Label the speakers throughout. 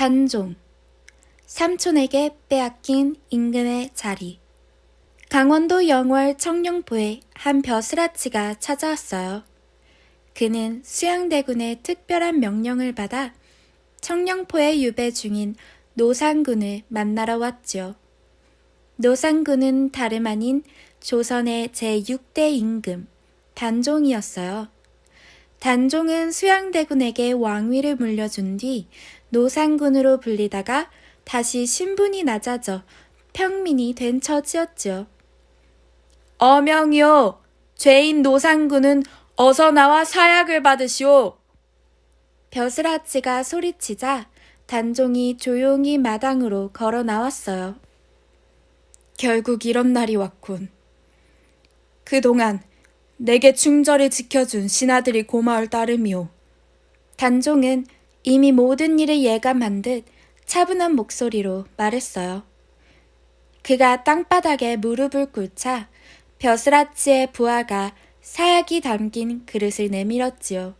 Speaker 1: 단종, 삼촌에게 빼앗긴 임금의 자리. 강원도 영월 청룡포에 한 벼슬아치가 찾아왔어요. 그는 수양대군의 특별한 명령을 받아 청룡포에 유배 중인 노상군을 만나러 왔지요. 노상군은 다름 아닌 조선의 제6대 임금 단종이었어요. 단종은 수양대군에게 왕위를 물려준 뒤 노상군으로 불리다가 다시 신분이 낮아져 평민이 된 처지였지요. 어명이요! 죄인 노상군은 어서 나와 사약을 받으시오! 벼슬아치가 소리치자 단종이 조용히 마당으로 걸어 나왔어요. 결국 이런 날이 왔군. 그동안 내게 충절히 지켜준 신하들이 고마울 따름이오. 단종은 이미 모든 일을 예감한 듯 차분한 목소리로 말했어요. 그가 땅바닥에 무릎을 꿇자 벼슬아치의 부하가 사약이 담긴 그릇을 내밀었지요.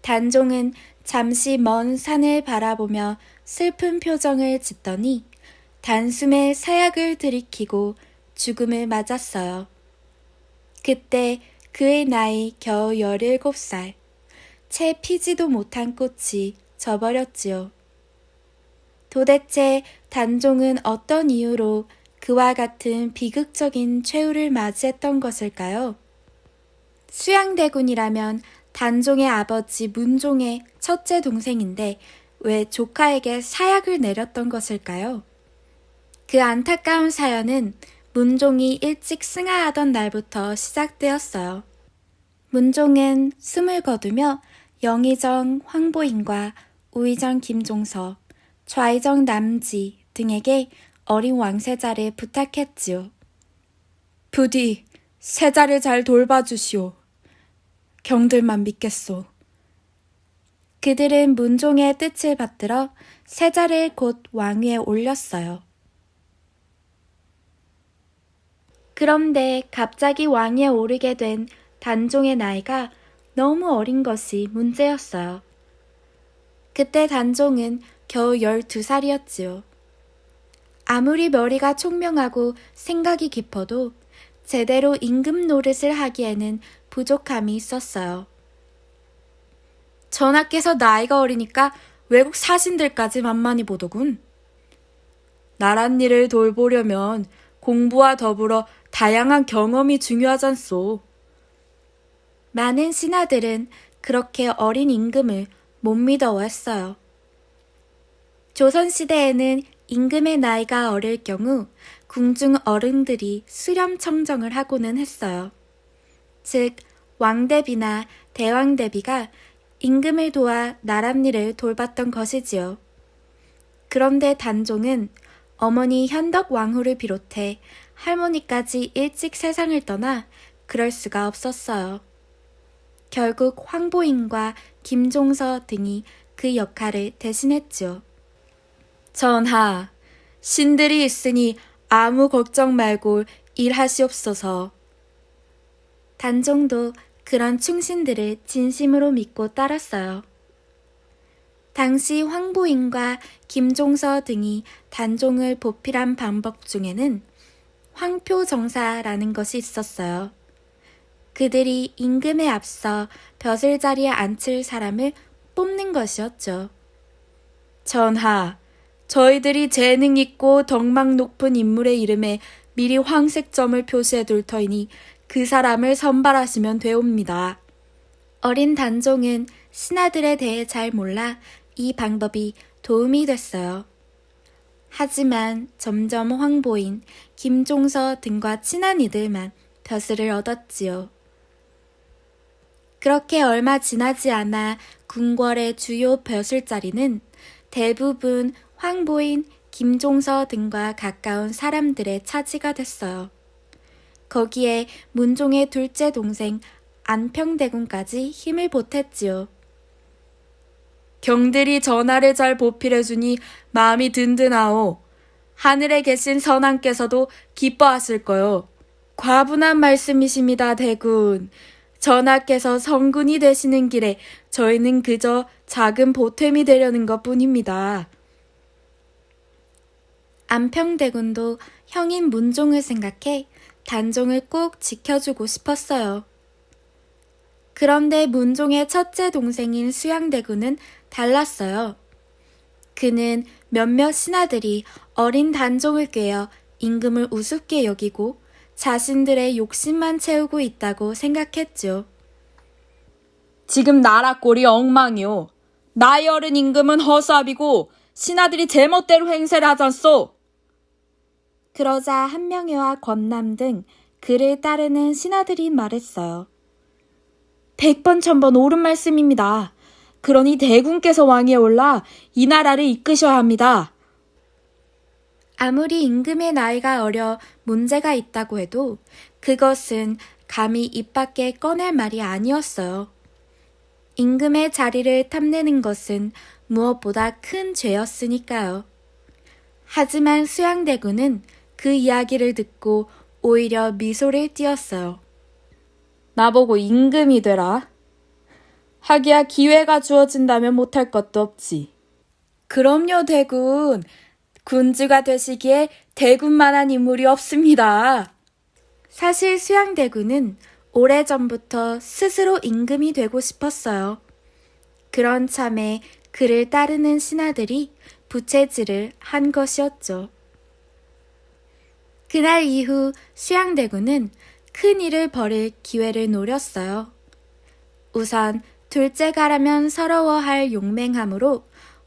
Speaker 1: 단종은 잠시 먼 산을 바라보며 슬픈 표정을 짓더니 단숨에 사약을 들이키고 죽음을 맞았어요. 그때 그의 나이 겨우 17살, 채 피지도 못한 꽃이 져버렸지요. 도대체 단종은 어떤 이유로 그와 같은 비극적인 최후를 맞이했던 것일까요? 수양대군이라면 단종의 아버지 문종의 첫째 동생인데 왜 조카에게 사약을 내렸던 것일까요? 그 안타까운 사연은 문종이 일찍 승하하던 날부터 시작되었어요. 문종은 숨을 거두며 영의정 황보인과 우의정 김종서, 좌의정 남지 등에게 어린 왕세자를 부탁했지요. 부디 세자를 잘 돌봐주시오. 경들만 믿겠소. 그들은 문종의 뜻을 받들어 세자를 곧 왕위에 올렸어요. 그런데 갑자기 왕위에 오르게 된 단종의 나이가 너무 어린 것이 문제였어요. 그때 단종은 겨우 12살이었지요. 아무리 머리가 총명하고 생각이 깊어도 제대로 임금 노릇을 하기에는 부족함이 있었어요. 전하께서 나이가 어리니까 외국 사신들까지 만만히 보더군. 나란 일을 돌보려면 공부와 더불어 다양한 경험이 중요하잖소. 많은 신하들은 그렇게 어린 임금을 못 믿어왔어요. 조선시대에는 임금의 나이가 어릴 경우 궁중 어른들이 수렴 청정을 하고는 했어요. 즉 왕대비나 대왕대비가 임금을 도와 나랏일을 돌봤던 것이지요. 그런데 단종은 어머니 현덕왕후를 비롯해 할머니까지 일찍 세상을 떠나 그럴 수가 없었어요. 결국 황보인과 김종서 등이 그 역할을 대신했지요. 전하, 신들이 있으니 아무 걱정 말고 일하시옵소서. 단종도 그런 충신들을 진심으로 믿고 따랐어요. 당시 황보인과 김종서 등이 단종을 보필한 방법 중에는 황표정사라는 것이 있었어요. 그들이 임금에 앞서 벼슬 자리에 앉힐 사람을 뽑는 것이었죠. 전하, 저희들이 재능 있고 덕망 높은 인물의 이름에 미리 황색점을 표시해 둘 터이니 그 사람을 선발하시면 되옵니다. 어린 단종은 신하들에 대해 잘 몰라 이 방법이 도움이 됐어요. 하지만 점점 황보인, 김종서 등과 친한 이들만 벼슬을 얻었지요. 그렇게 얼마 지나지 않아 궁궐의 주요 벼슬 자리는 대부분 황보인, 김종서 등과 가까운 사람들의 차지가 됐어요. 거기에 문종의 둘째 동생 안평대군까지 힘을 보탰지요. 경들이 전하를 잘 보필해주니 마음이 든든하오. 하늘에 계신 선왕께서도 기뻐하실 거요. 과분한 말씀이십니다, 대군. 전하께서 성군이 되시는 길에 저희는 그저 작은 보탬이 되려는 것뿐입니다. 안평대군도 형인 문종을 생각해 단종을 꼭 지켜주고 싶었어요. 그런데 문종의 첫째 동생인 수양대군은 달랐어요. 그는 몇몇 신하들이 어린 단종을 꾀어 임금을 우습게 여기고 자신들의 욕심만 채우고 있다고 생각했죠.
Speaker 2: 지금 나라 꼴이 엉망이오. 나이 어른 임금은 허수아비고 신하들이 제멋대로 행세를 하잖소.
Speaker 1: 그러자 한명회와 권남 등 그를 따르는 신하들이 말했어요.
Speaker 2: 100번 1000번 옳은 말씀입니다. 그러니 대군께서 왕위에 올라 이 나라를 이끄셔야 합니다.
Speaker 1: 아무리 임금의 나이가 어려 문제가 있다고 해도 그것은 감히 입 밖에 꺼낼 말이 아니었어요. 임금의 자리를 탐내는 것은 무엇보다 큰 죄였으니까요. 하지만 수양대군은 그 이야기를 듣고 오히려 미소를 띄었어요.
Speaker 2: 나보고 임금이 되라. 하기야 기회가 주어진다면 못할 것도 없지.
Speaker 1: 그럼요, 대군. 군주가 되시기에 대군만한 인물이 없습니다. 사실 수양대군은 오래전부터 스스로 임금이 되고 싶었어요. 그런 참에 그를 따르는 신하들이 부채질을 한 것이었죠. 그날 이후 수양대군은 큰 일을 벌일 기회를 노렸어요. 우선 둘째가라면 서러워할 용맹함으로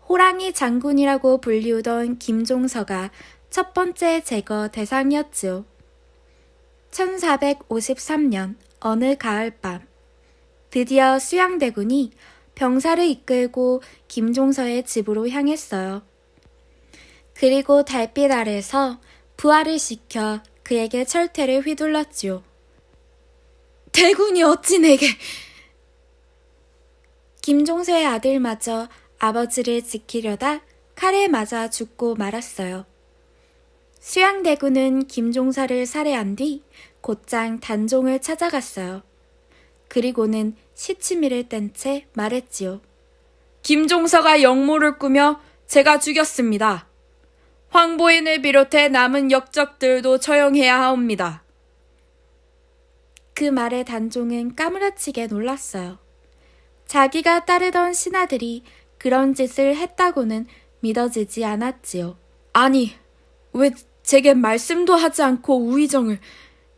Speaker 1: 호랑이 장군이라고 불리우던 김종서가 첫 번째 제거 대상이었지요. 1453년 어느 가을밤, 드디어 수양대군이 병사를 이끌고 김종서의 집으로 향했어요. 그리고 달빛 아래서 부하를 시켜 그에게 철퇴를 휘둘렀지요. 대군이 어찌 내게... 김종서의 아들마저 아버지를 지키려다 칼에 맞아 죽고 말았어요. 수양대군은 김종서를 살해한 뒤 곧장 단종을 찾아갔어요. 그리고는 시치미를 뗀 채 말했지요.
Speaker 2: 김종서가 역모를 꾸며 제가 죽였습니다. 황보인을 비롯해 남은 역적들도 처형해야 하옵니다.
Speaker 1: 그 말에 단종은 까무라치게 놀랐어요. 자기가 따르던 신하들이 그런 짓을 했다고는 믿어지지 않았지요.
Speaker 2: 아니, 왜 제게 말씀도 하지 않고 우의정을...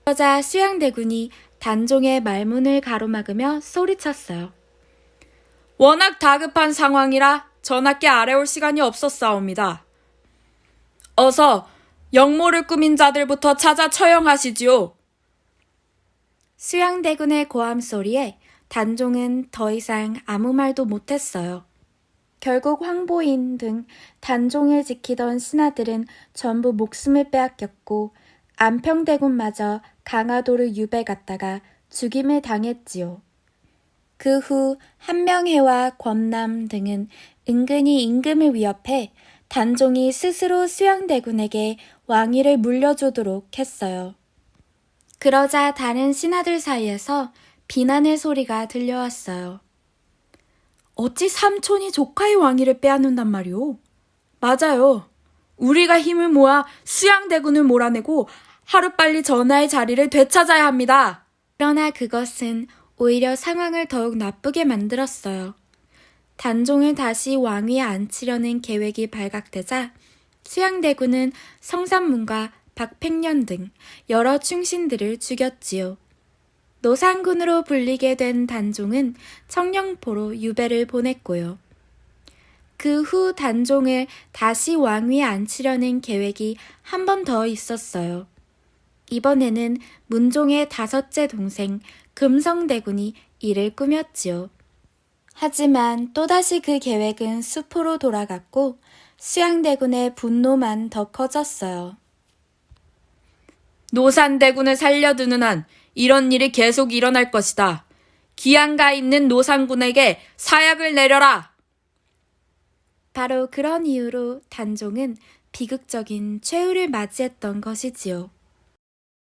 Speaker 1: 그러자 수양대군이 단종의 말문을 가로막으며 소리쳤어요.
Speaker 2: 워낙 다급한 상황이라 전하께 아래올 시간이 없었사옵니다. 어서 역모를 꾸민 자들부터 찾아 처형하시지요.
Speaker 1: 수양대군의 고함 소리에 단종은 더 이상 아무 말도 못했어요. 결국 황보인 등 단종을 지키던 신하들은 전부 목숨을 빼앗겼고 안평대군마저 강화도를 유배 갔다가 죽임을 당했지요. 그 후 한명회와 권남 등은 은근히 임금을 위협해 단종이 스스로 수양대군에게 왕위를 물려주도록 했어요. 그러자 다른 신하들 사이에서 비난의 소리가 들려왔어요.
Speaker 2: 어찌 삼촌이 조카의 왕위를 빼앗는단 말이오? 맞아요. 우리가 힘을 모아 수양대군을 몰아내고 하루빨리 전하의 자리를 되찾아야 합니다.
Speaker 1: 그러나 그것은 오히려 상황을 더욱 나쁘게 만들었어요. 단종을 다시 왕위에 앉히려는 계획이 발각되자 수양대군은 성산문과 박팽년 등 여러 충신들을 죽였지요. 노상군으로 불리게 된 단종은 청령포로 유배를 보냈고요. 그 후 단종을 다시 왕위에 앉히려는 계획이 한 번 더 있었어요. 이번에는 문종의 다섯째 동생 금성대군이 이를 꾸몄지요. 하지만 또다시 그 계획은 수포로 돌아갔고 수양대군의 분노만 더 커졌어요.
Speaker 2: 노산대군을 살려두는 한 이런 일이 계속 일어날 것이다. 기양가 있는 노산군에게 사약을 내려라.
Speaker 1: 바로 그런 이유로 단종은 비극적인 최후를 맞이했던 것이지요.